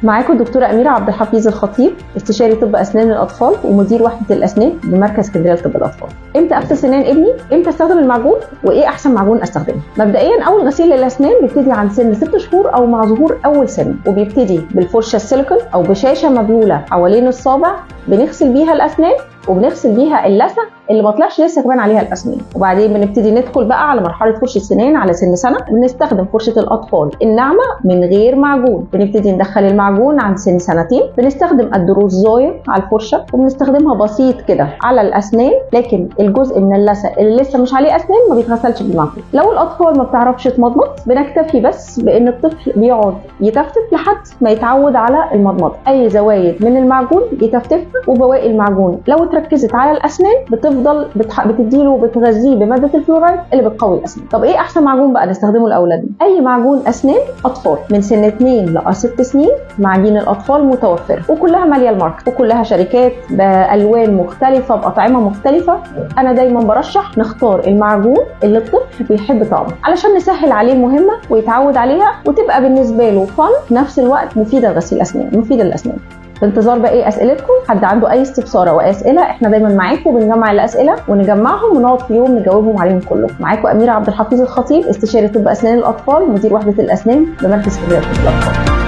معاكم الدكتورة أميرة عبد الحفيظ الخطيب، استشاري طب أسنان الأطفال ومدير وحدة الأسنان بمركز اسكندرية لطب الأطفال. امتى أغسل سنان ابني؟ امتى استخدم المعجون؟ وإيه أحسن معجون أستخدمه؟ مبدئيا أول غسيل للأسنان بيبتدي عند سن 6 شهور أو مع ظهور أول سن، وبيبتدي بالفرشة السيليكون أو بشاشة مبلولة حوالين الصابع بنغسل بيها الأسنان وبنغسل بيها اللثه اللي ما طلعش لسه كمان عليها الاسنان، وبعدين بنبتدي ندخل بقى على مرحله فرشه السنان على سن سنه. بنستخدم فرشه الاطفال الناعمه من غير معجون، بنبتدي ندخل المعجون عند سن سنتين. بنستخدم الدروس زاير على الفرشه وبنستخدمها بسيط كده على الاسنان، لكن الجزء من اللثه اللي لسه مش عليه اسنان ما بيتغسلش بالمعجون. لو الاطفال ما بتعرفش تمضمض بنكتفي بس بان الطفل بيقعد يتفتف لحد ما يتعود على المضمضه. اي زوايد من المعجون يتفتفها، وبواقي المعجون لو تركزت على الاسنان بتفضل بتديله بتغذيه بماده الفلورايد اللي بتقوي الاسنان. طب ايه احسن معجون بقى نستخدمه لاولادنا؟ اي معجون اسنان اطفال من سن 2 ل 6 سنين. معاجين الاطفال متوفره وكلها ماليه الماركت وكلها شركات بالوان مختلفه باطعمه مختلفه. انا دايما برشح نختار المعجون اللي الطفل بيحب طعمه علشان نسهل عليه المهمه ويتعود عليها وتبقى بالنسبه له فن في نفس الوقت مفيده لغسيل الاسنان، مفيده للاسنان. في انتظار بقى ايه اسئلتكم. حد عنده اي استفسار او اسئله احنا دايما معاكم وبنجمع الاسئله ونجمعهم ونقعد في يوم نجاوبهم عليهم كلهم. معاكم اميره عبد الحفيظ الخطيب، استشاري طب اسنان الاطفال، مدير وحده الاسنان بمركز اسكندريه لطب الاطفال.